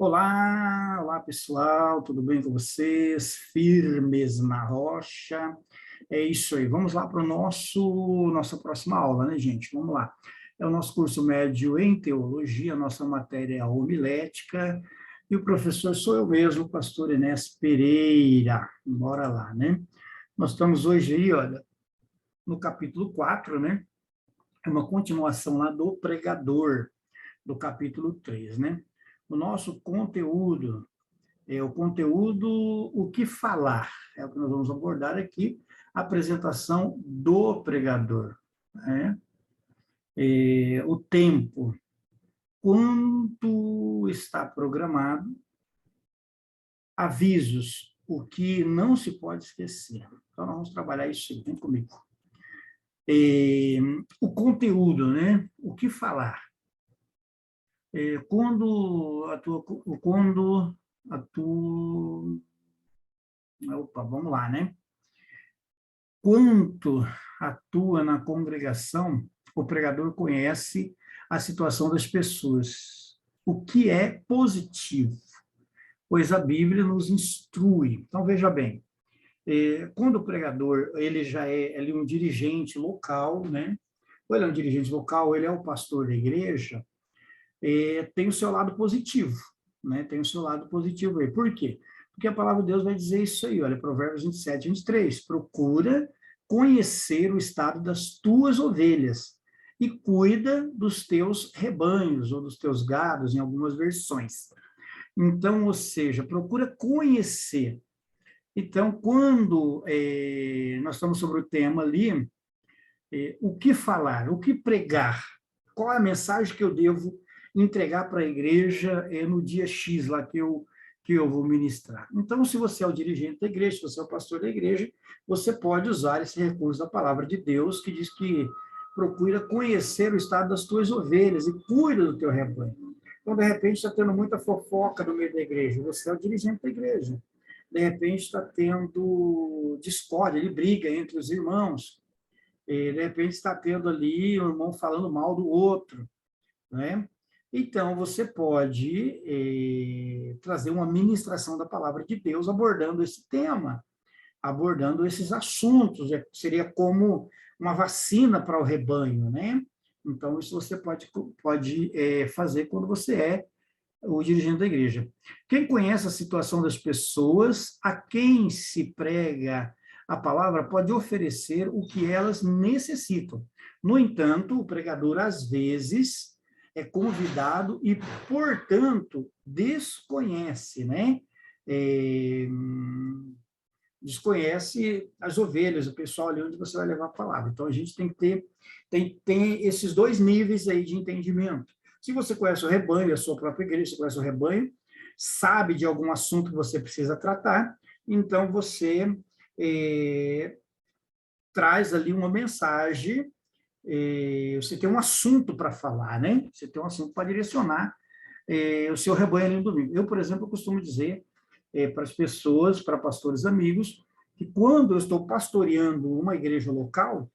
Olá, olá pessoal, tudo bem com vocês? Firmes na rocha. É isso aí, vamos lá para o nossa próxima aula, né, gente? Vamos lá. É o nosso curso médio em teologia, nossa matéria é a homilética, e o professor sou eu mesmo, o pastor Enes Pereira. Bora lá, né? Nós estamos hoje aí, olha, no capítulo 4, né? É uma continuação lá do pregador, do capítulo 3, né? O nosso conteúdo o conteúdo, o que falar, é o que nós vamos abordar aqui, a apresentação do pregador, né? O tempo, quanto está programado, avisos, o que não se pode esquecer. Então, nós vamos trabalhar isso aí, vem comigo. O conteúdo, né? O que falar. Quando a tua... Opa, vamos lá, né? Quanto atua na congregação, o pregador conhece a situação das pessoas, o que é positivo, pois a Bíblia nos instrui. Então, veja bem, quando o pregador ele já é ele um dirigente local, né? Ou ele é um dirigente local, ou ele é o pastor da igreja, tem o seu lado positivo, né? Tem o seu lado positivo aí. Por quê? Porque a palavra de Deus vai dizer isso aí, olha, Provérbios 27, 23, procura conhecer o estado das tuas ovelhas e cuida dos teus rebanhos, ou dos teus gados, em algumas versões. Então, ou seja, procura conhecer. Então, quando nós estamos sobre o tema ali, o que falar, o que pregar, qual é a mensagem que eu devo entregar para a igreja no dia X lá que eu vou ministrar. Então, se você é o dirigente da igreja, se você é o pastor da igreja, você pode usar esse recurso da palavra de Deus, que diz que procura conhecer o estado das tuas ovelhas e cuida do teu rebanho. Então, de repente, está tendo muita fofoca no meio da igreja, você é o dirigente da igreja. De repente, está tendo discórdia, briga entre os irmãos. De repente, está tendo ali um irmão falando mal do outro, né? Então, você pode trazer uma ministração da palavra de Deus abordando esse tema, abordando esses assuntos. Seria como uma vacina para o rebanho, né? Então, isso você pode fazer quando você é o dirigente da igreja. Quem conhece a situação das pessoas, a quem se prega a palavra, pode oferecer o que elas necessitam. No entanto, o pregador, às vezes, é convidado e, portanto, desconhece, né? Desconhece as ovelhas, o pessoal ali onde você vai levar a palavra. Então, a gente tem que ter esses dois níveis aí de entendimento. Se você conhece o rebanho, a sua própria igreja, você conhece o rebanho, sabe de algum assunto que você precisa tratar, então você traz ali uma mensagem, você tem um assunto para falar, né? Você tem um assunto para direcionar o seu rebanho ali no domingo. Eu, por exemplo, costumo dizer para as pessoas, para pastores amigos, que quando eu estou pastoreando uma igreja local,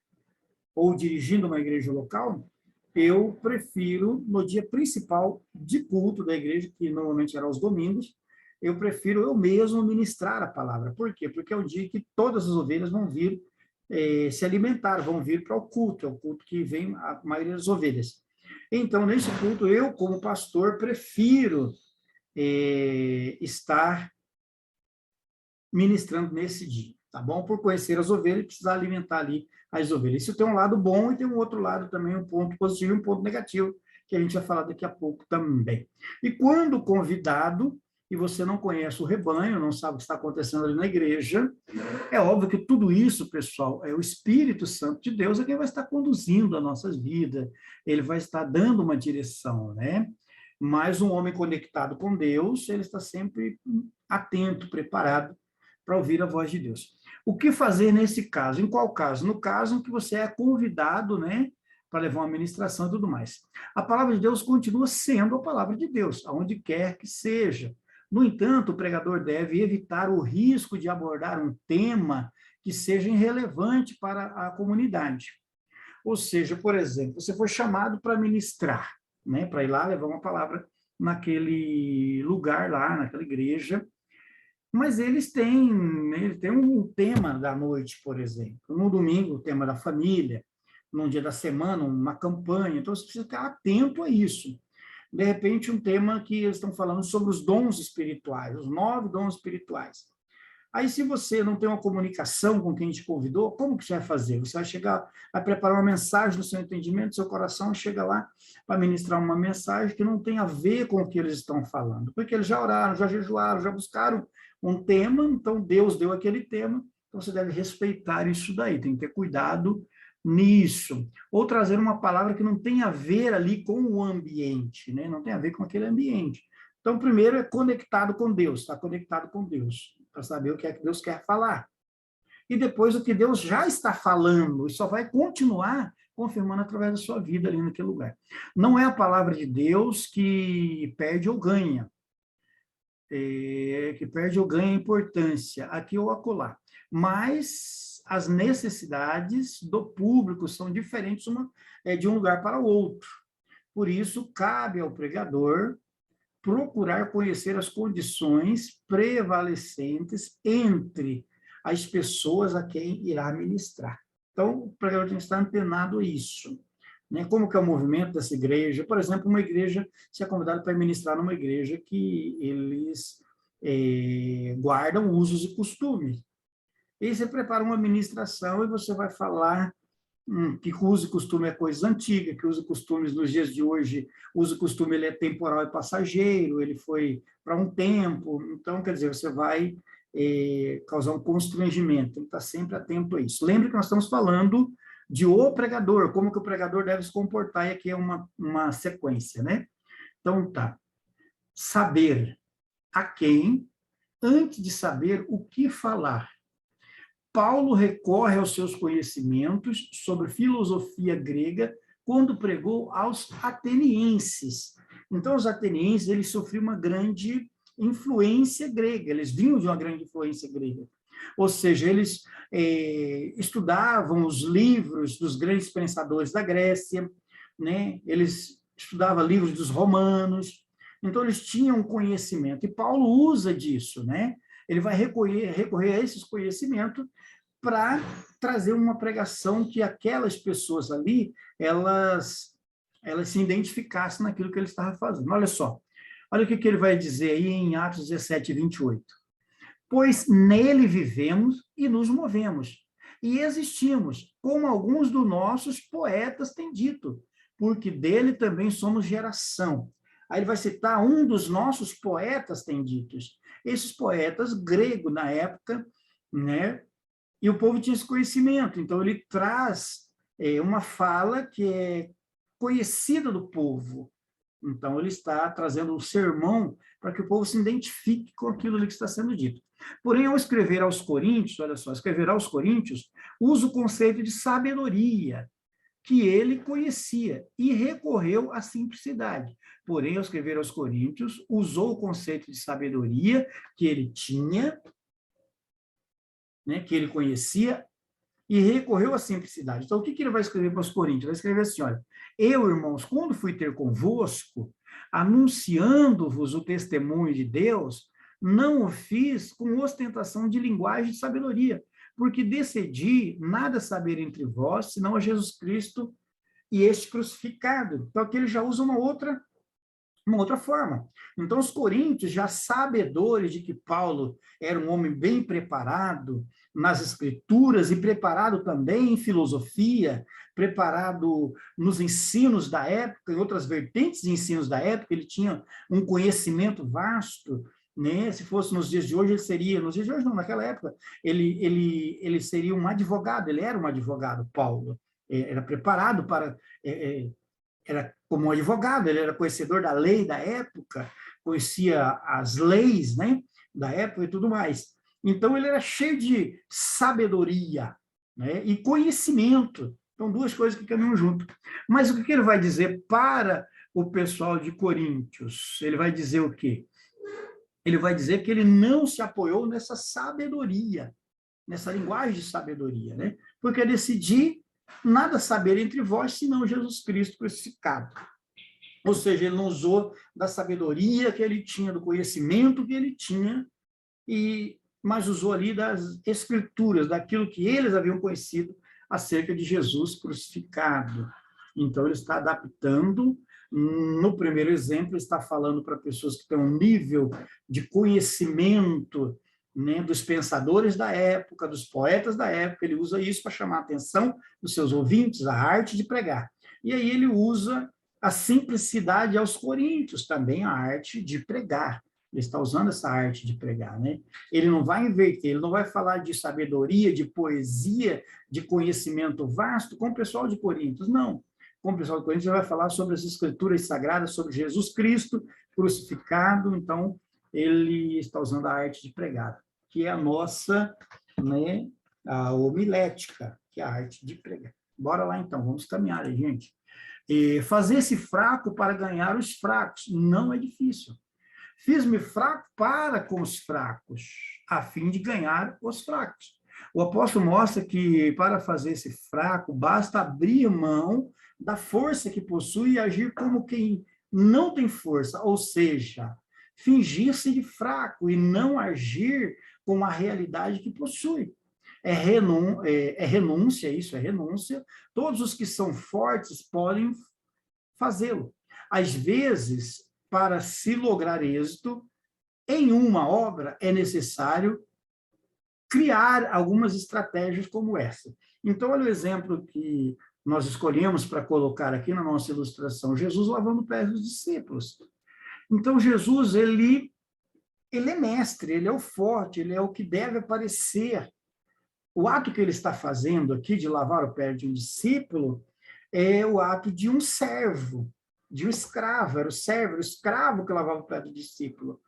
ou dirigindo uma igreja local, eu prefiro, no dia principal de culto da igreja, que normalmente era aos domingos, eu prefiro eu mesmo ministrar a palavra. Por quê? Porque é o dia que todas as ovelhas vão vir se alimentar, vão vir para o culto, é o culto que vem a maioria das ovelhas. Então, nesse culto, eu, como pastor, prefiro estar ministrando nesse dia, tá bom? Por conhecer as ovelhas, precisar alimentar ali as ovelhas. Isso tem um lado bom e tem um outro lado também, um ponto positivo e um ponto negativo, que a gente vai falar daqui a pouco também. E quando convidado, e você não conhece o rebanho, não sabe o que está acontecendo ali na igreja, é óbvio que tudo isso, pessoal, é o Espírito Santo de Deus é quem vai estar conduzindo as nossas vidas, ele vai estar dando uma direção, né? Mas um homem conectado com Deus, ele está sempre atento, preparado para ouvir a voz de Deus. O que fazer nesse caso? Em qual caso? No caso em que você é convidado, né, para levar uma ministração e tudo mais. A palavra de Deus continua sendo a palavra de Deus, aonde quer que seja. No entanto, o pregador deve evitar o risco de abordar um tema que seja irrelevante para a comunidade. Ou seja, por exemplo, você foi chamado para ministrar, né, para ir lá levar uma palavra naquele lugar lá, naquela igreja, mas ele tem um tema da noite, por exemplo. No domingo, o tema da família, num dia da semana, uma campanha. Então, você precisa ficar atento a isso. De repente, um tema que eles estão falando sobre os dons espirituais, os 9 dons espirituais. Aí, se você não tem uma comunicação com quem te convidou, como que você vai fazer? Você vai chegar, vai preparar uma mensagem no seu entendimento, no seu coração, chega lá para ministrar uma mensagem que não tem a ver com o que eles estão falando, porque eles já oraram, já jejuaram, já buscaram um tema, então Deus deu aquele tema, então você deve respeitar isso daí, tem que ter cuidado nisso. Ou trazer uma palavra que não tem a ver ali com o ambiente, né? Não tem a ver com aquele ambiente. Então, primeiro é conectado com Deus, está conectado com Deus, para saber o que é que Deus quer falar. E depois o que Deus já está falando, e só vai continuar confirmando através da sua vida ali naquele lugar. Não é a palavra de Deus que perde ou ganha, importância, aqui ou acolá. Mas as necessidades do público são diferentes de um lugar para o outro. Por isso, cabe ao pregador procurar conhecer as condições prevalecentes entre as pessoas a quem irá ministrar. Então, o pregador tem que estar antenado a isso. Né? Como que é o movimento dessa igreja? Por exemplo, uma igreja, se é convidado para ministrar numa igreja que eles guardam usos e costumes. E aí você prepara uma ministração e você vai falar que uso e costume é coisa antiga, que uso e costumes nos dias de hoje, uso e costume ele é temporal e passageiro, ele foi para um tempo, então, quer dizer, você vai causar um constrangimento, tem que estar sempre atento a isso. Lembre que nós estamos falando de o pregador, como que o pregador deve se comportar, e aqui é uma sequência, né? Então, tá. Saber a quem, antes de saber o que falar. Paulo recorre aos seus conhecimentos sobre filosofia grega quando pregou aos atenienses. Então, os atenienses, eles sofriam uma grande influência grega, eles vinham de uma grande influência grega. Ou seja, eles estudavam os livros dos grandes pensadores da Grécia, né? Eles estudavam livros dos romanos, então eles tinham conhecimento, e Paulo usa disso, né? Ele vai recorrer a esses conhecimentos para trazer uma pregação que aquelas pessoas ali, elas se identificassem naquilo que ele estava fazendo. Olha só, olha o que ele vai dizer aí em Atos 17, 28. Pois nele vivemos e nos movemos, e existimos, como alguns dos nossos poetas têm dito, porque dele também somos geração. Aí ele vai citar um dos nossos poetas tem ditos. Esses poetas gregos, na época, né? E o povo tinha esse conhecimento, então ele traz uma fala que é conhecida do povo. Então ele está trazendo um sermão para que o povo se identifique com aquilo que está sendo dito. Porém, ao escrever aos Coríntios, olha só, escrever aos Coríntios, usa o conceito de sabedoria, que ele conhecia, e recorreu à simplicidade. Porém, ao escrever aos Coríntios, usou o conceito de sabedoria que ele tinha, né, que ele conhecia, e recorreu à simplicidade. Então, o que ele vai escrever para os Coríntios? Vai escrever assim, olha, eu, irmãos, quando fui ter convosco, anunciando-vos o testemunho de Deus, não o fiz com ostentação de linguagem de sabedoria, porque decidi nada saber entre vós, senão a Jesus Cristo e este crucificado. Então, aqui ele já usa uma outra forma. Então, os coríntios, já sabedores de que Paulo era um homem bem preparado nas escrituras e preparado também em filosofia, preparado nos ensinos da época, em outras vertentes de ensinos da época, ele tinha um conhecimento vasto, né? Se fosse nos dias de hoje, ele seria, nos dias de hoje não, naquela época, ele seria um advogado, ele era um advogado, Paulo, era preparado para... era como um advogado, ele era conhecedor da lei da época, conhecia as leis, né, da época e tudo mais. Então, ele era cheio de sabedoria, né, e conhecimento. Então, duas coisas que caminham junto. Mas o que ele vai dizer para o pessoal de Coríntios? Ele vai dizer o quê? Ele vai dizer que ele não se apoiou nessa sabedoria, nessa linguagem de sabedoria, né? Porque decidi nada saber entre vós, senão Jesus Cristo crucificado. Ou seja, ele não usou da sabedoria que ele tinha, do conhecimento que ele tinha, mas usou ali das escrituras, daquilo que eles haviam conhecido acerca de Jesus crucificado. Então, ele está adaptando. No primeiro exemplo, ele está falando para pessoas que têm um nível de conhecimento, né, dos pensadores da época, dos poetas da época. Ele usa isso para chamar a atenção dos seus ouvintes, a arte de pregar. E aí ele usa a simplicidade aos coríntios, também a arte de pregar. Ele está usando essa arte de pregar, né? Ele não vai inverter, ele não vai falar de sabedoria, de poesia, de conhecimento vasto com o pessoal de Coríntios, não. Com o pessoal de Coríntios, ele vai falar sobre as escrituras sagradas, sobre Jesus Cristo crucificado. Então, ele está usando a arte de pregar, que é a nossa, né, a homilética, que é a arte de pregar. Bora lá, então, vamos caminhar aí, gente. Fazer-se fraco para ganhar os fracos não é difícil. Fiz-me fraco para com os fracos, a fim de ganhar os fracos. O apóstolo mostra que para fazer-se fraco, basta abrir mão da força que possui e agir como quem não tem força, ou seja, fingir-se de fraco e não agir com a realidade que possui. É renúncia, isso é renúncia. Todos os que são fortes podem fazê-lo. Às vezes, para se lograr êxito em uma obra, é necessário criar algumas estratégias como essa. Então, olha o exemplo que nós escolhemos para colocar aqui na nossa ilustração. Jesus lavando os pés dos discípulos. Então, Jesus, ele é mestre, ele é o forte, ele é o que deve aparecer. O ato que ele está fazendo aqui de lavar o pé de um discípulo é o ato de um servo, de um escravo. Era o servo, era o escravo que lavava o pé do discípulo.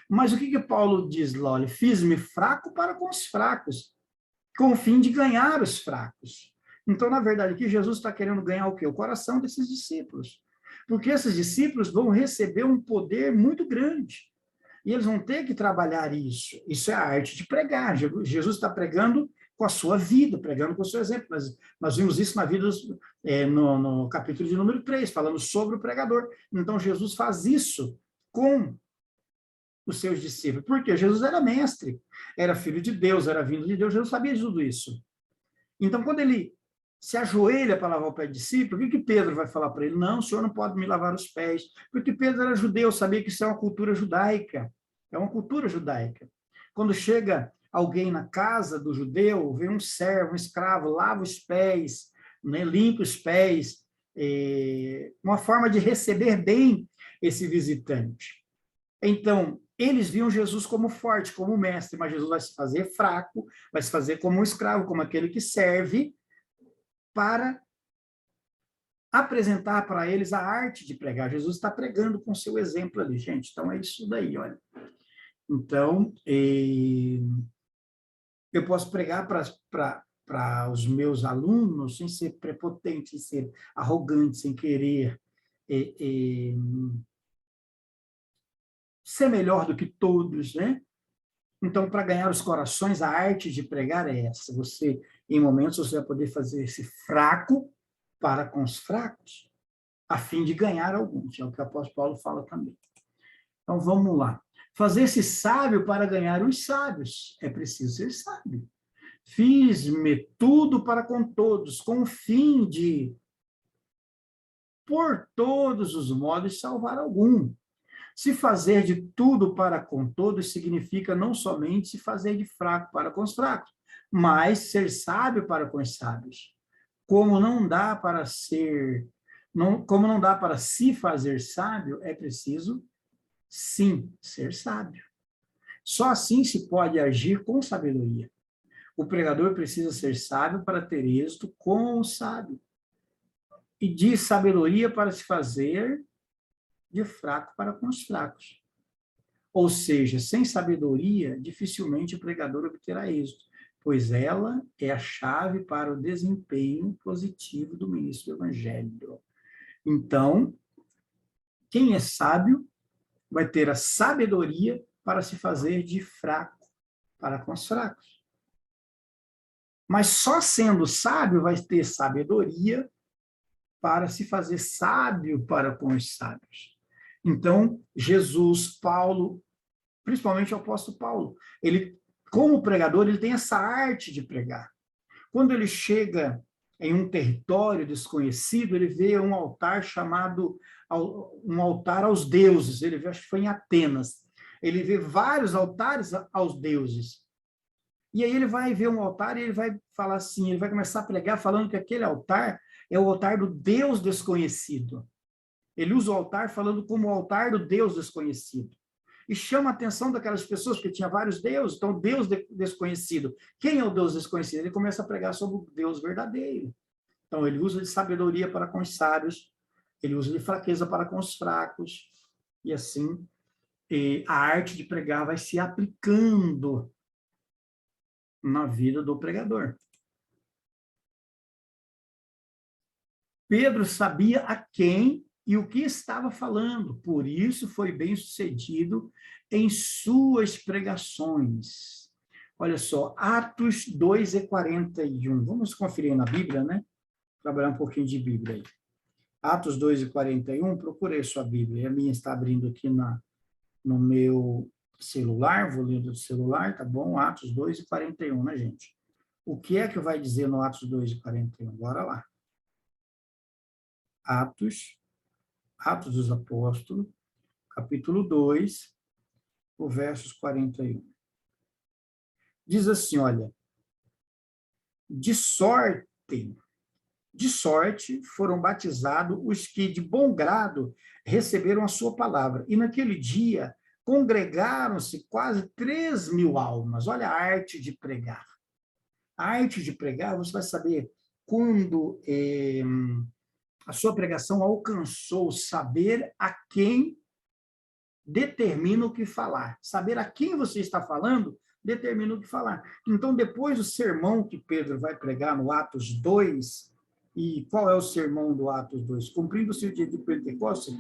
Mas o que Paulo diz lá? Olha, fiz-me fraco para com os fracos, com o fim de ganhar os fracos. Então, na verdade, aqui Jesus está querendo ganhar o quê? O coração desses discípulos. Porque esses discípulos vão receber um poder muito grande. E eles vão ter que trabalhar isso. Isso é a arte de pregar. Jesus está pregando com a sua vida, pregando com o seu exemplo. Nós vimos isso na vida, no capítulo de número 3, falando sobre o pregador. Então, Jesus faz isso com os seus discípulos. Por quê? Jesus era mestre, era filho de Deus, era vindo de Deus, Jesus sabia de tudo isso. Então, quando ele se ajoelha para lavar o pé do discípulo, o que Pedro vai falar para ele? Não, o senhor não pode me lavar os pés. Porque Pedro era judeu, sabia que isso é uma cultura judaica. É uma cultura judaica. Quando chega alguém na casa do judeu, vem um servo, um escravo, lava os pés, né, limpa os pés, uma forma de receber bem esse visitante. Então, eles viam Jesus como forte, como mestre, mas Jesus vai se fazer fraco, vai se fazer como um escravo, como aquele que serve, para apresentar para eles a arte de pregar. Jesus está pregando com seu exemplo ali, gente. Então, é isso daí, olha. Então, eu posso pregar para os meus alunos sem ser prepotente, sem ser arrogante, sem querer ser melhor do que todos, né? Então, para ganhar os corações, a arte de pregar é essa. Você, em momentos, você vai poder fazer esse fraco para com os fracos, a fim de ganhar alguns. É o que o apóstolo Paulo fala também. Então, vamos lá. Fazer-se sábio para ganhar os sábios. É preciso ser sábio. Fiz-me tudo para com todos, com o fim de, por todos os modos, salvar algum. Se fazer de tudo para com todos significa não somente se fazer de fraco para com os fracos, mas ser sábio para com os sábios. Como não dá para se fazer sábio, é preciso, sim, ser sábio. Só assim se pode agir com sabedoria. O pregador precisa ser sábio para ter êxito com o sábio. E de sabedoria para se fazer de fraco para com os fracos. Ou seja, sem sabedoria, dificilmente o pregador obterá êxito, pois ela é a chave para o desempenho positivo do ministro do evangelho. Então, quem é sábio vai ter a sabedoria para se fazer de fraco para com os fracos. Mas só sendo sábio vai ter sabedoria para se fazer sábio para com os sábios. Então, Jesus, Paulo, principalmente o apóstolo Paulo, ele, como pregador, ele tem essa arte de pregar. Quando ele chega em um território desconhecido, ele vê um altar chamado um altar aos deuses. Ele vê, acho que foi em Atenas. Ele vê vários altares aos deuses. E aí ele vai ver um altar e ele vai falar assim, ele vai começar a pregar falando que aquele altar é o altar do Deus desconhecido. Ele usa o altar falando como o altar do Deus desconhecido. E chama a atenção daquelas pessoas, porque tinha vários deuses, então Deus desconhecido. Quem é o Deus desconhecido? Ele começa a pregar sobre o Deus verdadeiro. Então ele usa de sabedoria para com os sábios, ele usa de fraqueza para com os fracos, e assim a arte de pregar vai se aplicando na vida do pregador. Pedro sabia a quem e o que estava falando, por isso foi bem-sucedido em suas pregações. Olha só, Atos 2:41. Vamos conferir na Bíblia, né? Trabalhar um pouquinho de Bíblia aí. Atos 2:41, procurei sua Bíblia. A minha está abrindo aqui no meu celular, vou ler do celular, tá bom? Atos 2:41, né, gente? O que é que vai dizer no Atos 2:41? Bora lá. Atos dos Apóstolos, capítulo 2, o versos 41. Diz assim, olha, de sorte foram batizados os que de bom grado receberam a sua palavra. E naquele dia congregaram-se quase 3.000 almas. Olha a arte de pregar. A arte de pregar, você vai saber quando a sua pregação alcançou saber a quem determina o que falar. Saber a quem você está falando determina o que falar. Então, depois do sermão que Pedro vai pregar no Atos 2, e qual é o sermão do Atos 2? Cumprindo-se o dia de Pentecostes.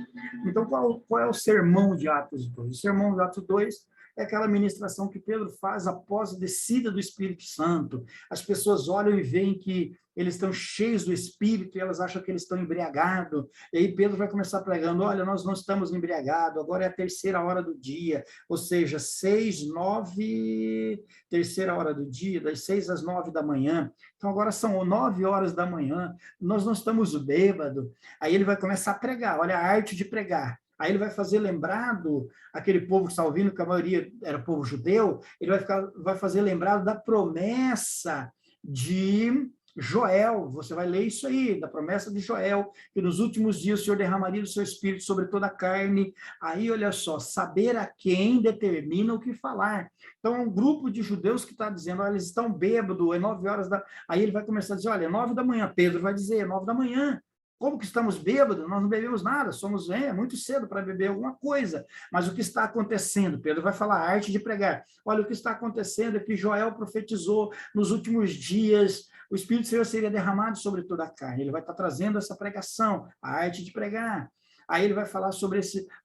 Então, qual é o sermão de Atos 2? O sermão de Atos 2 é aquela ministração que Pedro faz após a descida do Espírito Santo. As pessoas olham e veem que eles estão cheios do Espírito e elas acham que eles estão embriagados. E aí Pedro vai começar pregando, olha, nós não estamos embriagados, agora é a terceira hora do dia, ou seja, 6, 9, terceira hora do dia, das 6 às 9 da manhã. Então agora são 9 horas da manhã, nós não estamos bêbados. Aí ele vai começar a pregar, olha a arte de pregar. Aí ele vai fazer lembrado, aquele povo que está ouvindo, que a maioria era povo judeu, ele vai fazer lembrado da promessa de Joel. Você vai ler isso aí, da promessa de Joel, que nos últimos dias o Senhor derramaria do seu espírito sobre toda a carne. Aí, olha só, saber a quem determina o que falar. Então, é um grupo de judeus que está dizendo, olha, eles estão bêbados, é 9 horas da... Aí ele vai começar a dizer, olha, é 9 da manhã. Pedro vai dizer, é 9 da manhã. Como que estamos bêbados? Nós não bebemos nada, somos muito cedo para beber alguma coisa. Mas o que está acontecendo? Pedro vai falar a arte de pregar. Olha, o que está acontecendo é que Joel profetizou nos últimos dias, o Espírito do Senhor seria derramado sobre toda a carne. Ele vai estar trazendo essa pregação, a arte de pregar. Aí ele vai falar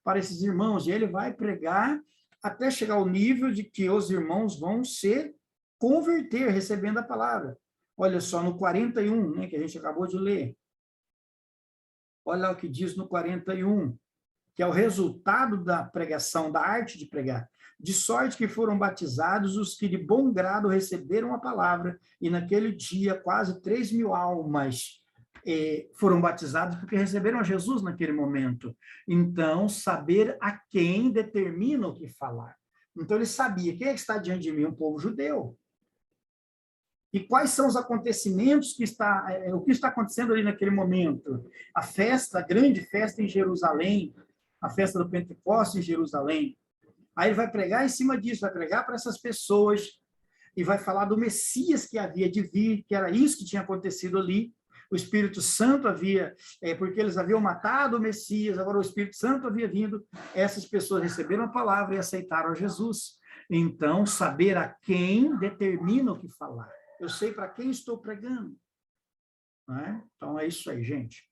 para esses irmãos, e ele vai pregar até chegar ao nível de que os irmãos vão se converter, recebendo a palavra. Olha só, no 41, né, que a gente acabou de ler. Olha o que diz no 41, que é o resultado da pregação, da arte de pregar. De sorte que foram batizados os que de bom grado receberam a palavra, e naquele dia quase 3.000 almas foram batizadas porque receberam a Jesus naquele momento. Então, saber a quem determina o que falar. Então, ele sabia, quem é que está diante de mim? Um povo judeu. E quais são os acontecimentos o que está acontecendo ali naquele momento? A festa, a grande festa em Jerusalém, a festa do Pentecostes em Jerusalém. Aí ele vai pregar em cima disso, vai pregar para essas pessoas e vai falar do Messias que havia de vir, que era isso que tinha acontecido ali. O Espírito Santo havia, porque eles haviam matado o Messias, agora o Espírito Santo havia vindo, essas pessoas receberam a palavra e aceitaram a Jesus. Então, saber a quem determina o que falar. Eu sei para quem estou pregando. Né? Então, é isso aí, gente.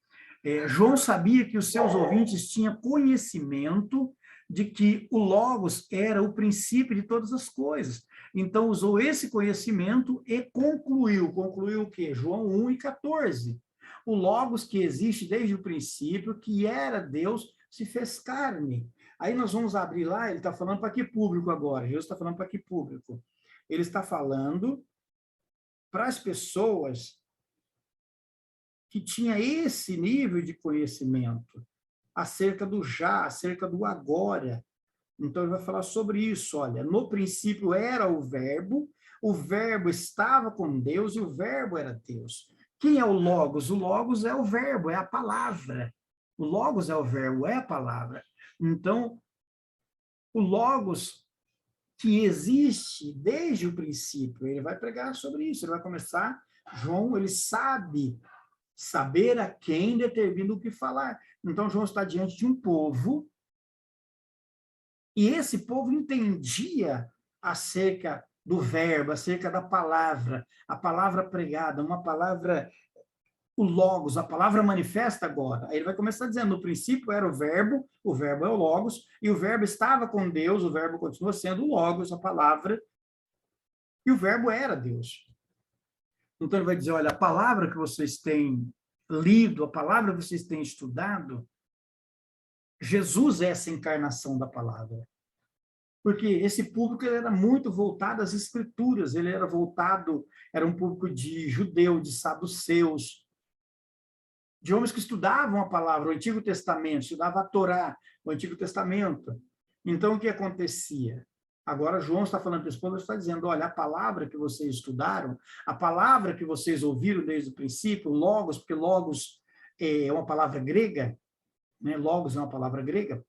João sabia que os seus ouvintes tinham conhecimento de que o Logos era o princípio de todas as coisas. Então, usou esse conhecimento e concluiu. Concluiu o quê? João 1:14. o Logos que existe desde o princípio, que era Deus, se fez carne. Aí nós vamos abrir lá, ele está falando para que público agora? Jesus está falando para que público? Ele está falando para as pessoas que tinham esse nível de conhecimento acerca do já, acerca do agora. Então, ele vai falar sobre isso. Olha, no princípio era o verbo estava com Deus e o verbo era Deus. Quem é o Logos? O Logos é o verbo, é a palavra. O Logos é o verbo, é a palavra. Então, o Logos que existe desde o princípio, ele vai pregar sobre isso, ele vai começar, João, ele sabe, saber a quem determina o que falar. Então, João está diante de um povo, e esse povo entendia acerca do verbo, acerca da palavra, a palavra pregada, uma palavra, o Logos, a palavra manifesta agora. Aí ele vai começar dizendo, no princípio era o verbo é o Logos, e o verbo estava com Deus, o verbo continua sendo o Logos, a palavra, e o verbo era Deus. Então ele vai dizer, olha, a palavra que vocês têm lido, a palavra que vocês têm estudado, Jesus é essa encarnação da palavra. Porque esse público ele era muito voltado às escrituras, ele era voltado, era um público de judeu, de saduceus, de homens que estudavam a palavra, o Antigo Testamento, estudavam a Torá, o Antigo Testamento. Então, o que acontecia? Agora, João está falando para esse povo, está dizendo, olha, a palavra que vocês estudaram, a palavra que vocês ouviram desde o princípio, logos, porque logos é uma palavra grega, né? Logos é uma palavra grega.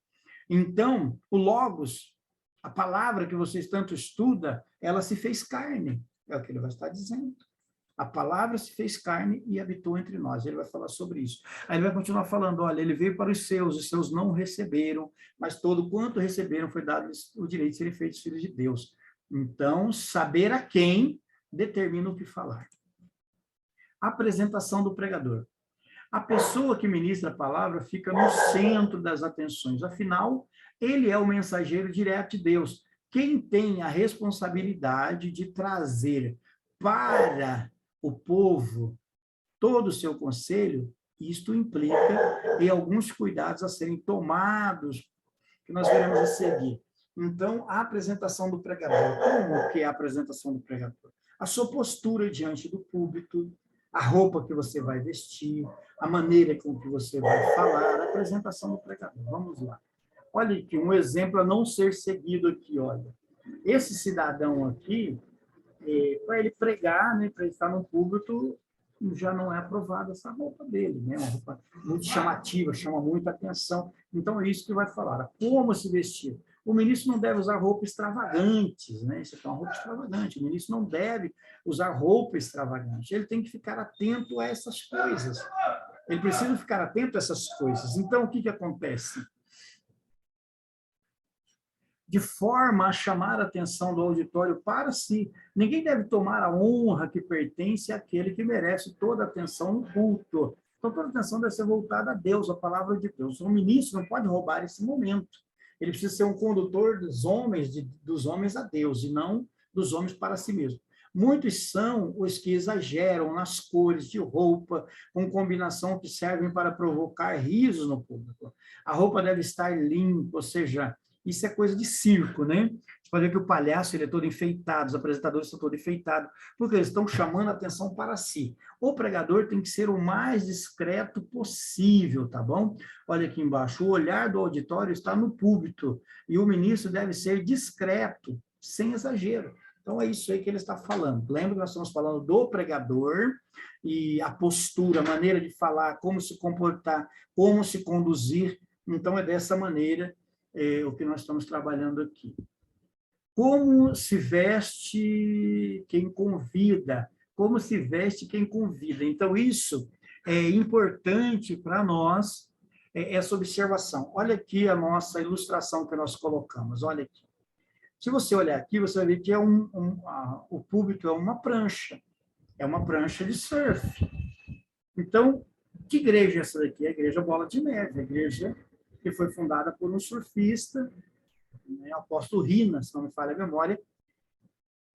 Então, o logos, a palavra que vocês tanto estudam, ela se fez carne, é o que ele vai estar dizendo. A palavra se fez carne e habitou entre nós. Ele vai falar sobre isso. Aí ele vai continuar falando, olha, ele veio para os seus não receberam, mas todo quanto receberam foi dado o direito de serem feitos filhos de Deus. Então, saber a quem determina o que falar. Apresentação do pregador. A pessoa que ministra a palavra fica no centro das atenções. Afinal, ele é o mensageiro direto de Deus. Quem tem a responsabilidade de trazer para o povo todo o seu conselho, isto implica em alguns cuidados a serem tomados, que nós veremos a seguir. Então, a apresentação do pregador. Como que é a apresentação do pregador? A sua postura diante do púlpito, a roupa que você vai vestir, a maneira com que você vai falar, a apresentação do pregador. Vamos lá. Olha aqui, um exemplo a não ser seguido aqui, olha. Esse cidadão aqui, para ele pregar, né, para ele estar no púlpito, já não é aprovada essa roupa dele, né? Uma roupa muito chamativa, chama muita atenção. Então, é isso que vai falar. Como se vestir? O ministro não deve usar roupas extravagantes, né? Isso aqui é uma roupa extravagante. O ministro não deve usar roupa extravagante. Ele tem que ficar atento a essas coisas. Ele precisa ficar atento a essas coisas. Então, o que acontece? De forma a chamar a atenção do auditório para si. Ninguém deve tomar a honra que pertence àquele que merece toda a atenção no culto. Então, toda a atenção deve ser voltada a Deus, a palavra de Deus. O ministro não pode roubar esse momento. Ele precisa ser um condutor dos homens a Deus, e não dos homens para si mesmo. Muitos são os que exageram nas cores de roupa, com combinação que servem para provocar risos no público. A roupa deve estar limpa, ou seja, isso é coisa de circo, né? Você pode ver que o palhaço ele é todo enfeitado, os apresentadores estão todos enfeitados, porque eles estão chamando a atenção para si. O pregador tem que ser o mais discreto possível, tá bom? Olha aqui embaixo, o olhar do auditório está no púlpito, e o ministro deve ser discreto, sem exagero. Então, é isso aí que ele está falando. Lembra que nós estamos falando do pregador, e a postura, a maneira de falar, como se comportar, como se conduzir. Então, é dessa maneira o que nós estamos trabalhando aqui. Como se veste quem convida? Como se veste quem convida? Então, isso é importante para nós, essa observação. Olha aqui a nossa ilustração que nós colocamos, olha aqui. Se você olhar aqui, você vai ver que o púlpito é uma prancha de surf. Então, que igreja é essa daqui? É a Igreja Bola de Neve, a igreja que foi fundada por um surfista, né, o apóstolo Rina, se não me falha a memória.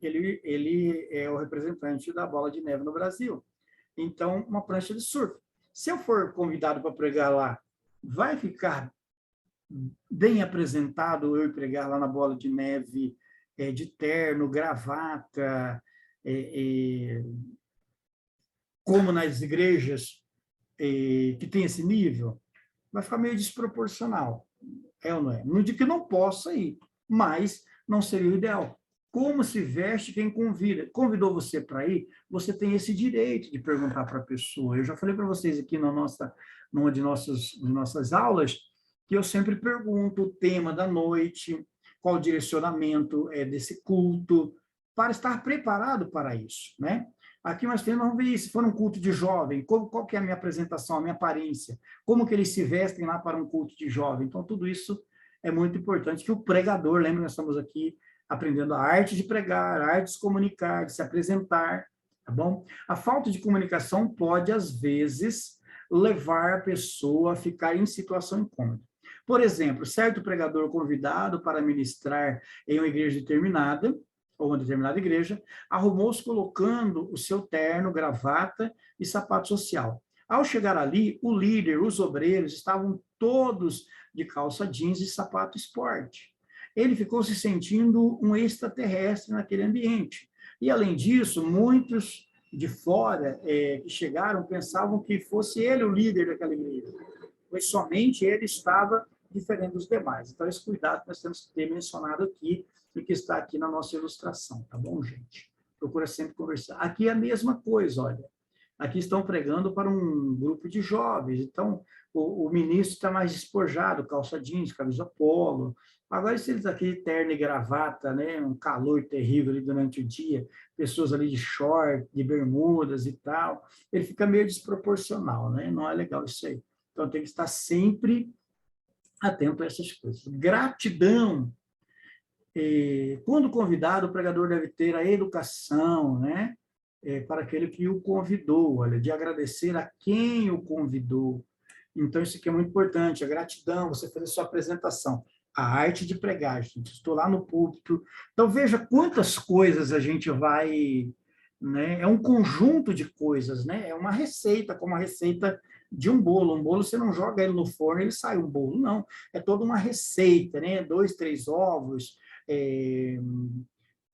Ele é o representante da Bola de Neve no Brasil. Então, uma prancha de surf. Se eu for convidado para pregar lá, vai ficar bem apresentado eu pregar lá na Bola de Neve, de terno, gravata, como nas igrejas que tem esse nível? Vai ficar meio desproporcional. É ou não é? Não digo que não possa ir, mas não seria o ideal. Como se veste quem convida? Convidou você para ir, você tem esse direito de perguntar para a pessoa. Eu já falei para vocês aqui numa de nossas aulas, que eu sempre pergunto o tema da noite, qual o direcionamento desse culto, para estar preparado para isso, né? Aqui nós vamos ver se for um culto de jovem, qual que é a minha apresentação, a minha aparência, como que eles se vestem lá para um culto de jovem. Então, tudo isso é muito importante, que o pregador, lembra, nós estamos aqui aprendendo a arte de pregar, a arte de se comunicar, de se apresentar, tá bom? A falta de comunicação pode, às vezes, levar a pessoa a ficar em situação incômoda. Por exemplo, certo pregador convidado para ministrar em uma igreja determinada, ou uma determinada igreja, arrumou-se colocando o seu terno, gravata e sapato social. Ao chegar ali, o líder, os obreiros, estavam todos de calça jeans e sapato esporte. Ele ficou se sentindo um extraterrestre naquele ambiente. E, além disso, muitos de fora que chegaram pensavam que fosse ele o líder daquela igreja, pois somente ele estava diferente dos demais. Então, esse cuidado que nós temos que ter mencionado aqui e que está aqui na nossa ilustração, tá bom, gente? Procura sempre conversar. Aqui é a mesma coisa, olha. Aqui estão pregando para um grupo de jovens, então o ministro está mais despojado, calça jeans, camisa polo. Agora, se eles aqui terno e gravata, né, um calor terrível ali durante o dia, pessoas ali de short, de bermudas e tal, ele fica meio desproporcional, né? Não é legal isso aí. Então, tem que estar sempre atento a essas coisas. Gratidão. Quando convidado, o pregador deve ter a educação, né? Para aquele que o convidou, olha, de agradecer a quem o convidou. Então, isso aqui é muito importante, a gratidão, você fazer sua apresentação. A arte de pregar, gente. Estou lá no púlpito. Então, veja quantas coisas a gente vai... Né? É um conjunto de coisas, né? É uma receita, como a receita de um bolo. Um bolo, você não joga ele no forno, ele sai um bolo. Não, é toda uma receita, né? 2, 3 ovos,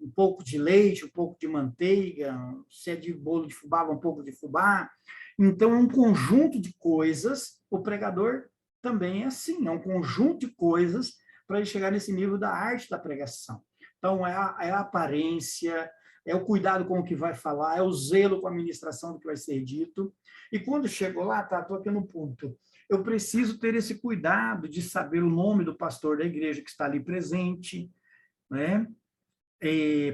um pouco de leite, um pouco de manteiga, se é de bolo de fubá, um pouco de fubá. Então, é um conjunto de coisas. O pregador também é assim, é um conjunto de coisas para ele chegar nesse nível da arte da pregação. Então, é a aparência, é o cuidado com o que vai falar, é o zelo com a administração do que vai ser dito. E quando chego lá, estou aqui no ponto, eu preciso ter esse cuidado de saber o nome do pastor da igreja que está ali presente, né?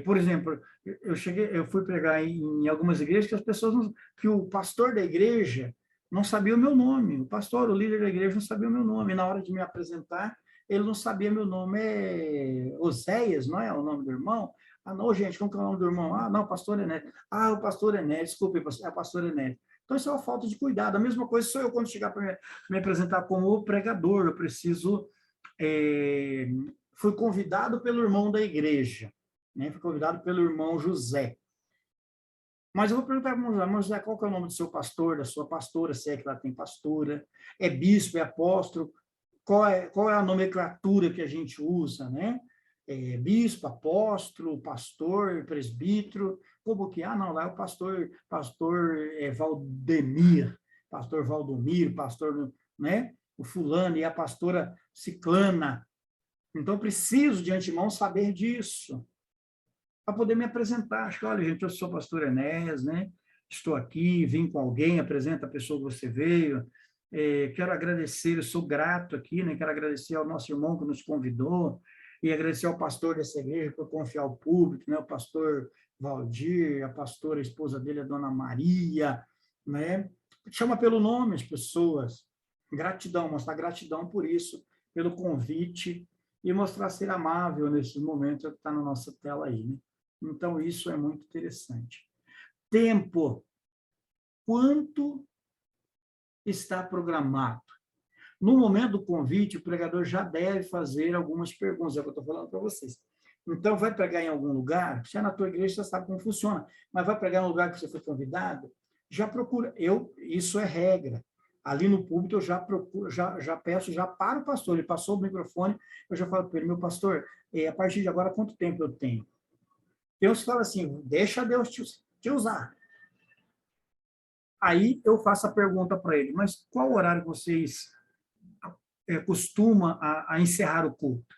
Por exemplo, eu fui pregar em algumas igrejas que as pessoas, que o pastor da igreja não sabia o meu nome, o pastor, o líder da igreja não sabia o meu nome. Na hora de me apresentar, ele não sabia meu nome, é Oséias, não é o nome do irmão? Ah, não, gente, como que é o nome do irmão? Ah, não, o pastor Enéas. Ah, o pastor Enéas, desculpe, é o pastor Enéas. Então, isso é uma falta de cuidado. A mesma coisa sou eu quando chegar para me apresentar como o pregador, eu preciso... fui convidado pelo irmão da igreja, né? Fui convidado pelo irmão José. Mas eu vou perguntar para o irmão José, qual que é o nome do seu pastor, da sua pastora, se é que ela tem pastora, é bispo, é apóstolo, qual é a nomenclatura que a gente usa, né? Bispo, apóstolo, pastor, presbítero, como que, não, lá é o pastor Valdemir, pastor Valdomiro, pastor, né? O fulano e a pastora ciclana. Então, preciso, de antemão, saber disso, para poder me apresentar. Acho que, olha, gente, eu sou o pastor Enéas, né? Estou aqui, vim com alguém, apresenta a pessoa que você veio. Quero agradecer, eu sou grato aqui, né? Quero agradecer ao nosso irmão que nos convidou e agradecer ao pastor dessa igreja por confiar ao público, né? O pastor Valdir, a pastora, a esposa dele, a dona Maria, né? Chama pelo nome as pessoas. Gratidão, mostrar gratidão por isso, pelo convite, e mostrar ser amável nesses momentos que está na nossa tela aí, né? Então, isso é muito interessante. Tempo. Quanto está programado? No momento do convite, o pregador já deve fazer algumas perguntas, é o que eu estou falando para vocês. Então, vai pregar em algum lugar? Se é na tua igreja, você sabe como funciona, mas vai pregar em um lugar que você foi convidado? Já procura. Isso é regra. Ali no púlpito eu já procuro, já peço, já para o pastor, ele passou o microfone, eu já falo para ele, meu pastor, a partir de agora quanto tempo eu tenho? Deus fala assim, deixa Deus te usar. Aí eu faço a pergunta para ele, mas qual horário vocês costuma a encerrar o culto?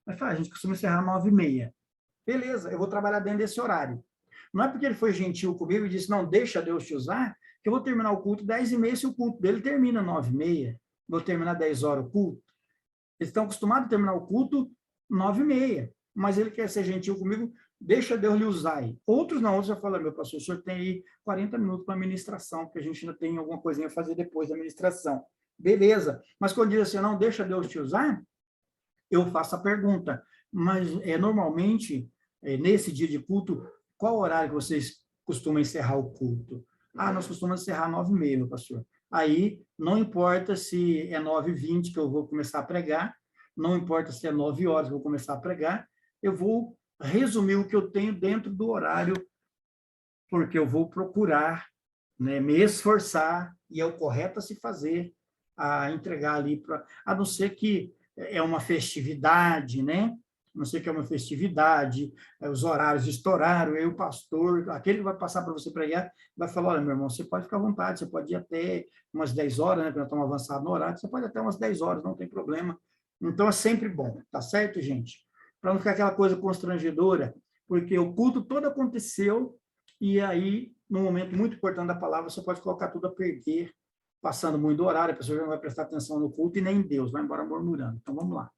Ele fala, a gente costuma encerrar 9h30. Beleza, eu vou trabalhar dentro desse horário. Não é porque ele foi gentil comigo e disse, não, deixa Deus te usar, que eu vou terminar o culto 10h30, se o culto dele termina 9h30. Vou terminar 10 horas o culto. Eles estão acostumados a terminar o culto 9h30. Mas ele quer ser gentil comigo, deixa Deus lhe usar aí. Outros não, outros já falam, meu pastor, o senhor tem aí 40 minutos para a ministração, porque a gente ainda tem alguma coisinha a fazer depois da ministração. Beleza. Mas quando diz assim, não, deixa Deus te usar, eu faço a pergunta. Mas, normalmente, nesse dia de culto, qual horário que vocês costumam encerrar o culto? Ah, nós costumamos encerrar 9h30, meu pastor. Aí, não importa se é 9h20 que eu vou começar a pregar, não importa se é 9 horas que eu vou começar a pregar, eu vou resumir o que eu tenho dentro do horário, porque eu vou procurar, né, me esforçar, e é o correto a se fazer, a entregar ali, a não ser que é uma festividade, né? A não ser que é uma festividade, os horários estouraram, aí o pastor, aquele que vai passar para você pregar, vai falar, olha, meu irmão, você pode ficar à vontade, você pode ir até umas 10 horas, né, porque nós estamos avançados no horário, você pode ir até umas 10 horas, não tem problema. Então, é sempre bom, tá certo, gente? Para não ficar aquela coisa constrangedora, porque o culto todo aconteceu, e aí, num momento muito importante da palavra, você pode colocar tudo a perder, passando muito do horário, a pessoa já não vai prestar atenção no culto e nem em Deus, vai embora murmurando. Então, vamos lá.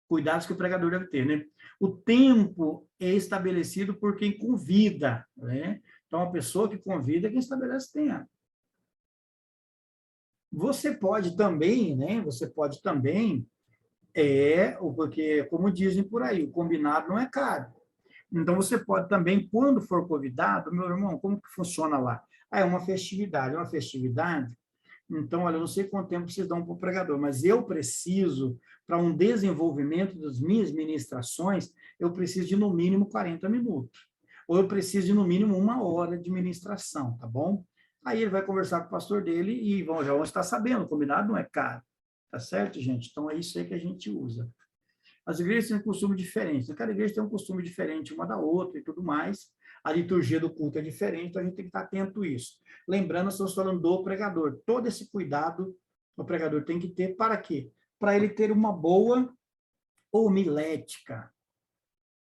Cuidados que o pregador deve ter, né? O tempo é estabelecido por quem convida, né? Então, a pessoa que convida é quem estabelece tempo. Você pode também, né? Você pode também, porque, como dizem por aí, o combinado não é caro. Então, você pode também, quando for convidado, meu irmão, como que funciona lá? Ah, é uma festividade. É uma festividade? Então, olha, eu não sei quanto tempo vocês dão para o pregador, mas eu preciso, para um desenvolvimento das minhas ministrações, eu preciso de, no mínimo, 40 minutos. Ou eu preciso de, no mínimo, 1 hora de ministração, tá bom? Aí ele vai conversar com o pastor dele e já vão estar sabendo, o combinado não é caro. Tá certo, gente? Então, é isso aí que a gente usa. As igrejas têm um costume diferente, cada igreja tem um costume diferente uma da outra e tudo mais. A liturgia do culto é diferente, então a gente tem que estar atento a isso. Lembrando, estamos falando do pregador. Todo esse cuidado o pregador tem que ter para quê? Para ele ter uma boa homilética.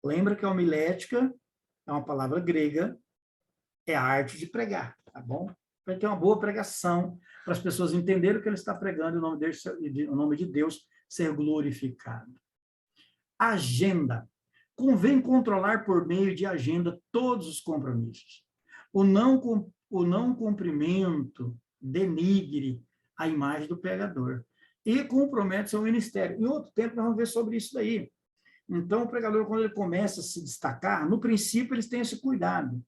Lembra que a homilética é uma palavra grega, é a arte de pregar, tá bom? Para ele ter uma boa pregação, para as pessoas entenderem o que ele está pregando e o nome de Deus ser glorificado. Agenda. Convém controlar por meio de agenda todos os compromissos. O não cumprimento denigre a imagem do pregador e compromete seu ministério. Em outro tempo, nós vamos ver sobre isso daí. Então, o pregador, quando ele começa a se destacar, no princípio, eles têm esse cuidado.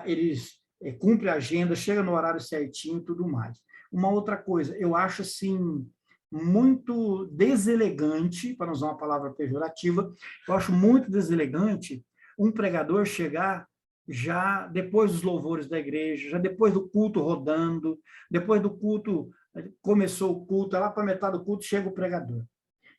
Eles cumprem a agenda, chegam no horário certinho e tudo mais. Uma outra coisa, eu acho, assim, muito deselegante, para não usar uma palavra pejorativa, eu acho muito deselegante um pregador chegar já depois dos louvores da igreja, já depois do culto rodando, depois do culto, começou o culto, lá para metade do culto chega o pregador.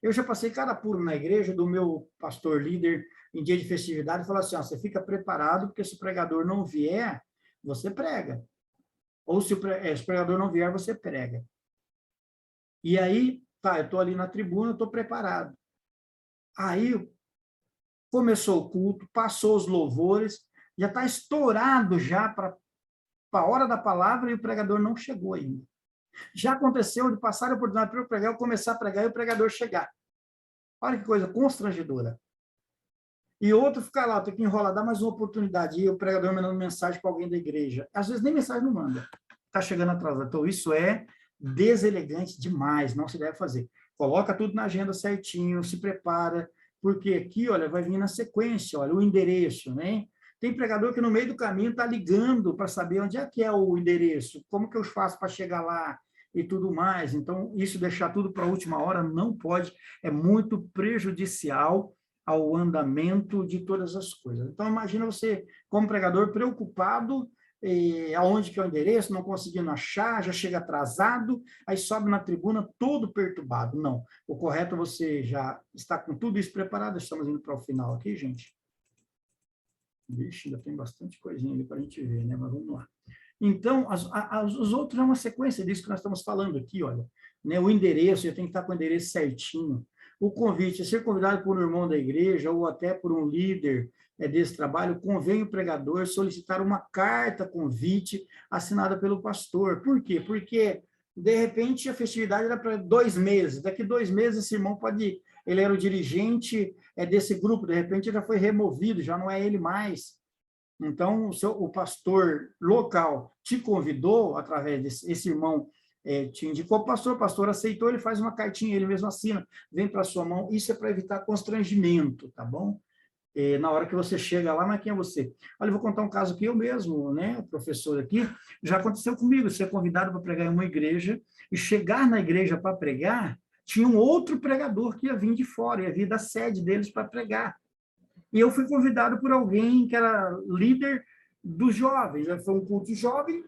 Eu já passei cada apuro na igreja do meu pastor líder em dia de festividade e falou assim, ó, você fica preparado, porque se o pregador não vier, você prega. Ou se o pregador não vier, você prega. E aí, tá, eu estou ali na tribuna, estou preparado. Aí, começou o culto, passou os louvores, já está estourado já para a hora da palavra e o pregador não chegou ainda. Já aconteceu de passar a oportunidade para eu pregar, eu começar a pregar e o pregador chegar. Olha que coisa constrangedora. E outro ficar lá, tem que enrolar, dar mais uma oportunidade, e o pregador mandando mensagem para alguém da igreja. Às vezes nem mensagem não manda, está chegando atrasado. Então, isso é deselegante demais, não se deve fazer. Coloca tudo na agenda certinho, se prepara, porque aqui, olha, vai vir na sequência, olha, o endereço, né? Tem pregador que no meio do caminho está ligando para saber onde é que é o endereço, como que eu faço para chegar lá e tudo mais. Então, isso deixar tudo para a última hora não pode, é muito prejudicial ao andamento de todas as coisas. Então, imagina você, como pregador, preocupado aonde que é o endereço, não conseguindo achar, já chega atrasado, aí sobe na tribuna todo perturbado. Não, o correto é você já está com tudo isso preparado, estamos indo para o final aqui, gente. Vixe, ainda tem bastante coisinha ali para a gente ver, né? Mas vamos lá. Então, os outros é uma sequência disso que nós estamos falando aqui, olha. Né? O endereço, eu tenho que estar com o endereço certinho. O convite, ser convidado por um irmão da igreja ou até por um líder desse trabalho, convém o pregador solicitar uma carta convite assinada pelo pastor. Por quê? Porque, de repente, a festividade era para 2 meses. Daqui 2 meses, esse irmão pode... Ele era o dirigente desse grupo, de repente, ele já foi removido, já não é ele mais. Então, o pastor local te convidou, através desse irmão, te indicou o pastor aceitou, ele faz uma cartinha, ele mesmo assina, vem para a sua mão. Isso é para evitar constrangimento, tá bom? Na hora que você chega lá, mas quem é você? Olha, eu vou contar um caso que eu mesmo, né, o professor aqui, já aconteceu comigo, ser convidado para pregar em uma igreja, e chegar na igreja para pregar, tinha um outro pregador que ia vir de fora, ia vir da sede deles para pregar. E eu fui convidado por alguém que era líder dos jovens. Foi um culto jovem,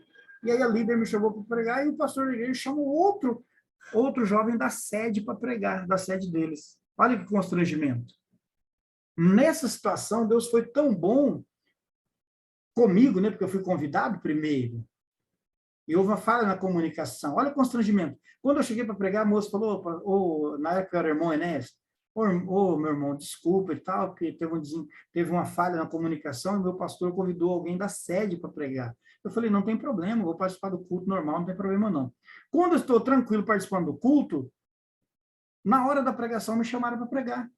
e aí a líder me chamou para pregar, e o pastor da igreja chamou outro jovem da sede para pregar, da sede deles. Olha que constrangimento. Nessa situação, Deus foi tão bom comigo, né? Porque eu fui convidado primeiro. E houve uma falha na comunicação. Olha o constrangimento. Quando eu cheguei para pregar, a moça falou, na época era o irmão Enéas, meu irmão, desculpa e tal, porque teve uma falha na comunicação e meu pastor convidou alguém da sede para pregar. Eu falei, não tem problema, vou participar do culto normal, não tem problema não. Quando eu estou tranquilo participando do culto, na hora da pregação me chamaram para pregar.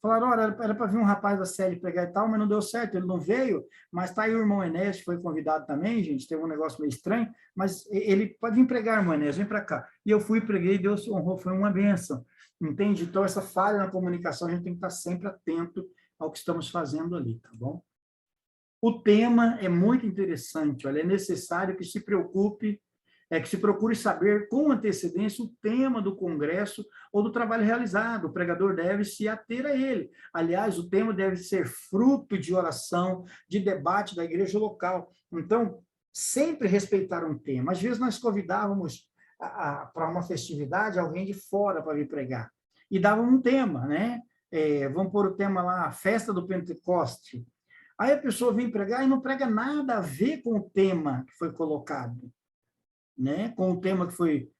Falaram, olha, era para vir um rapaz da sede pregar e tal, mas não deu certo, ele não veio, mas está aí o irmão Enéas, que foi convidado também, gente, teve um negócio meio estranho, mas ele pode vir pregar, irmão Enéas, vem para cá. E eu fui, preguei, Deus honrou, foi uma bênção, entende? Então, essa falha na comunicação, a gente tem que estar sempre atento ao que estamos fazendo ali, tá bom? O tema é muito interessante, olha, é necessário que se preocupe, que se procure saber com antecedência o tema do congresso ou do trabalho realizado. O pregador deve se ater a ele. Aliás, o tema deve ser fruto de oração, de debate da igreja local. Então, sempre respeitar um tema. Às vezes, nós convidávamos para uma festividade alguém de fora para vir pregar. E dávamos um tema, né? Vamos pôr o tema lá, a festa do Pentecoste. Aí a pessoa vem pregar e não prega nada a ver com o tema que foi colocado. Né? Com o tema que foi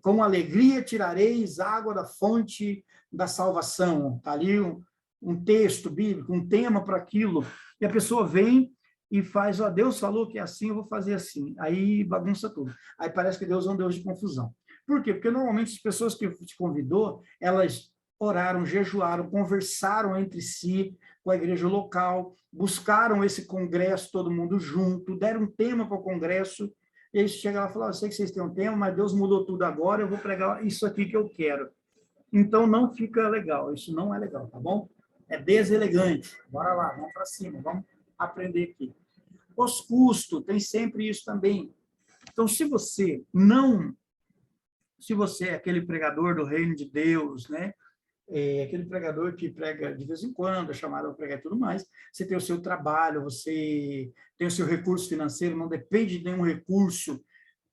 com alegria tirareis água da fonte da salvação. Está ali um texto bíblico, um tema para aquilo. E a pessoa vem e faz, ó, Deus falou que é assim, eu vou fazer assim. Aí bagunça tudo. Aí parece que Deus é um Deus de confusão. Por quê? Porque normalmente as pessoas que te convidou, elas oraram, jejuaram, conversaram entre si com a igreja local, buscaram esse congresso todo mundo junto, deram um tema para o congresso. E aí chega lá e fala, eu sei que vocês têm um tema, mas Deus mudou tudo agora, eu vou pregar isso aqui que eu quero. Então, não fica legal, isso não é legal, tá bom? É deselegante. Bora lá, vamos para cima, vamos aprender aqui. Os custos, tem sempre isso também. Então, se você é aquele pregador do reino de Deus, né? Aquele pregador que prega de vez em quando, é chamado para pregar e tudo mais, você tem o seu trabalho, você tem o seu recurso financeiro, não depende de nenhum recurso.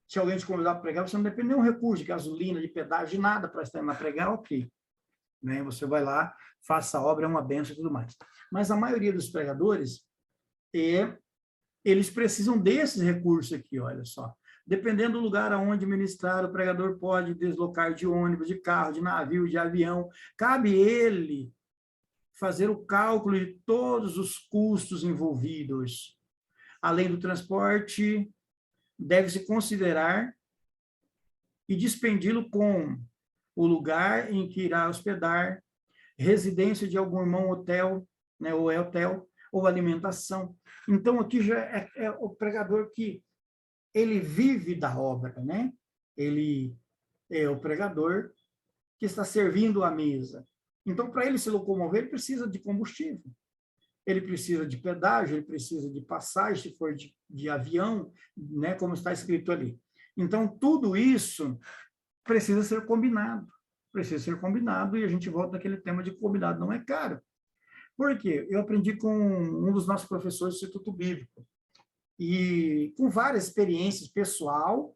Se alguém te convidar para pregar, você não depende de nenhum recurso, de gasolina, de pedágio, de nada para estar indo pregar, ok. Né? Você vai lá, faça a obra, é uma bênção e tudo mais. Mas a maioria dos pregadores, eles precisam desses recursos aqui, olha só. Dependendo do lugar aonde ministrar, o pregador pode deslocar de ônibus, de carro, de navio, de avião. Cabe ele fazer o cálculo de todos os custos envolvidos. Além do transporte, deve-se considerar e despendi-lo com o lugar em que irá hospedar, residência de algum irmão hotel, né, ou hotel, ou alimentação. Então, aqui já é o pregador que ele vive da obra, né? Ele é o pregador que está servindo a mesa. Então, para ele se locomover, ele precisa de combustível. Ele precisa de pedágio, ele precisa de passagem, se for de avião, né? Como está escrito ali. Então, tudo isso precisa ser combinado. Precisa ser combinado, e a gente volta naquele tema de combinado não é caro. Por quê? Eu aprendi com um dos nossos professores do Instituto Bíblico. e com várias experiências pessoal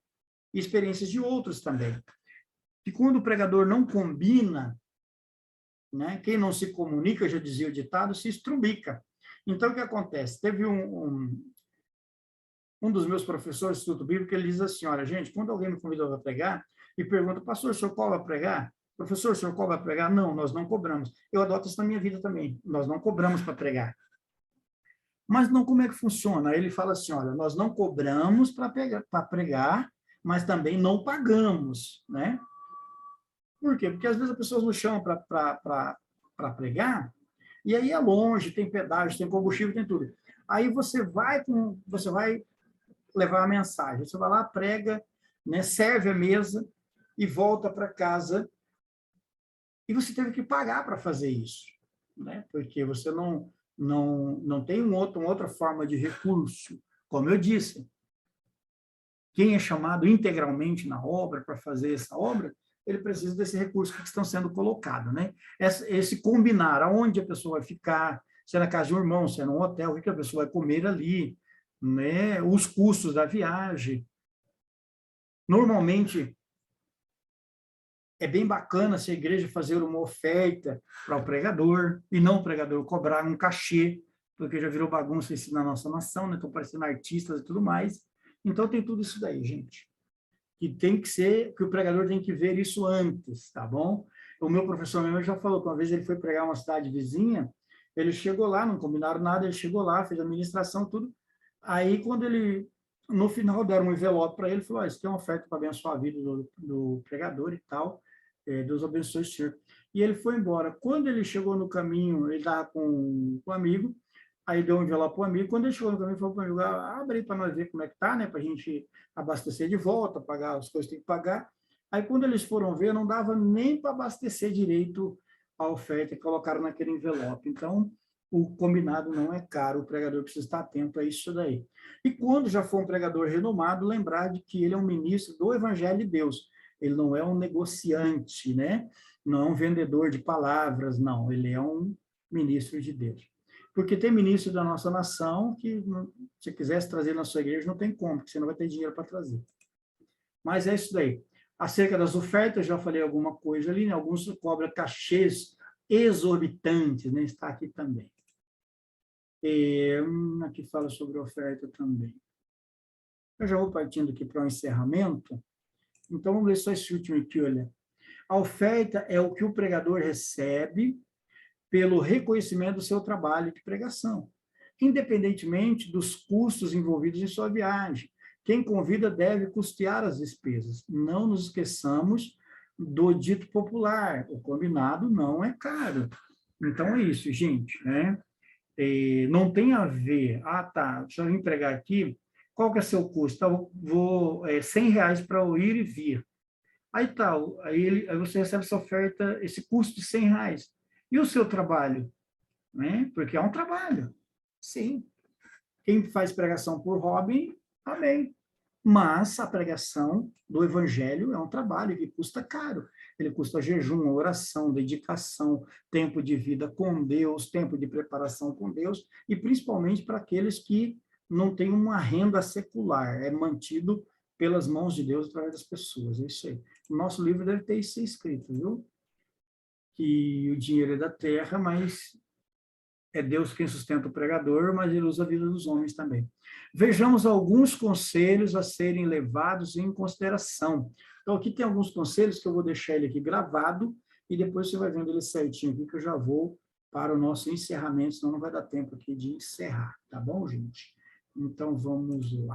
e experiências de outros também. E quando o pregador não combina, né, quem não se comunica, já dizia o ditado, se estrubica. Então, o que acontece? Teve um dos meus professores de estudo bíblico, ele diz assim, olha, gente, quando alguém me convida para pregar e pergunta, pastor, o senhor cobra pregar? Professor, o senhor cobra pregar? Não, nós não cobramos. Eu adoto isso na minha vida também. Nós não cobramos para pregar. Mas não, como é que funciona? Aí ele fala assim, olha, nós não cobramos para pregar, mas também não pagamos, né? Por quê? Porque às vezes as pessoas nos chamam para pregar, e aí é longe, tem pedágio, tem combustível, tem tudo. Aí você vai levar a mensagem, você vai lá, prega, né, serve a mesa e volta para casa, e você teve que pagar para fazer isso, né? Porque você não tem uma outra forma de recurso. Como eu disse, quem é chamado integralmente na obra para fazer essa obra, ele precisa desse recurso que estão sendo colocado, né? Esse combinar, aonde a pessoa vai ficar, se é na casa de um irmão, se é num hotel, o que a pessoa vai comer ali, né? Os custos da viagem. Normalmente, é bem bacana se a igreja fazer uma oferta para o pregador, e não o pregador cobrar um cachê, porque já virou bagunça isso na nossa nação, né? Estão parecendo artistas e tudo mais. Então, tem tudo isso daí, gente. Que tem que ser, que o pregador tem que ver isso antes, tá bom? O meu professor mesmo já falou que uma vez ele foi pregar uma cidade vizinha, ele chegou lá, não combinaram nada, ele chegou lá, fez a ministração, tudo. Aí, quando ele, no final, deram um envelope para ele, falou, isso aqui é uma oferta para abençoar a vida do pregador e tal, Deus abençoe o senhor. E ele foi embora. Quando ele chegou no caminho, ele estava com um amigo, aí deu um envelope para o amigo, quando ele chegou no caminho, falou para o amigo, abre aí para nós ver como é que tá, né, para a gente abastecer de volta, pagar as coisas que tem que pagar. Aí, quando eles foram ver, não dava nem para abastecer direito a oferta e colocaram naquele envelope. Então, o combinado não é caro, o pregador precisa estar atento a isso daí. E quando já for um pregador renomado, lembrar de que ele é um ministro do Evangelho de Deus. Ele não é um negociante, né? Não é um vendedor de palavras, não. Ele é um ministro de Deus. Porque tem ministro da nossa nação que, se quisesse trazer na sua igreja, não tem como, porque você não vai ter dinheiro para trazer. Mas é isso daí. Acerca das ofertas, já falei alguma coisa ali, né? Alguns cobram cachês exorbitantes, né? Está aqui também. Aqui fala sobre oferta também. Eu já vou partindo aqui para o encerramento. Então, vamos ler só esse último aqui, olha. A oferta é o que o pregador recebe pelo reconhecimento do seu trabalho de pregação, independentemente dos custos envolvidos em sua viagem. Quem convida deve custear as despesas. Não nos esqueçamos do dito popular, o combinado não é caro. Então é isso, gente, né? Não tem a ver, tá, deixa eu pregar aqui, qual que é seu custo? Então, vou R$100 para eu ir e vir. Aí tal, aí você recebe essa oferta, esse custo de R$100. E o seu trabalho? Né? Porque é um trabalho. Sim. Quem faz pregação por hobby, amém. Mas a pregação do evangelho é um trabalho que custa caro. Ele custa jejum, oração, dedicação, tempo de vida com Deus, tempo de preparação com Deus, e principalmente para aqueles que não têm uma renda secular, é mantido pelas mãos de Deus através das pessoas. É isso aí. O nosso livro deve ter isso escrito, viu? Que o dinheiro é da terra, mas é Deus quem sustenta o pregador, mas ele usa a vida dos homens também. Vejamos alguns conselhos a serem levados em consideração. Então, aqui tem alguns conselhos que eu vou deixar ele aqui gravado, e depois você vai vendo ele certinho aqui, que eu já vou para o nosso encerramento, senão não vai dar tempo aqui de encerrar, tá bom, gente? Então, vamos lá.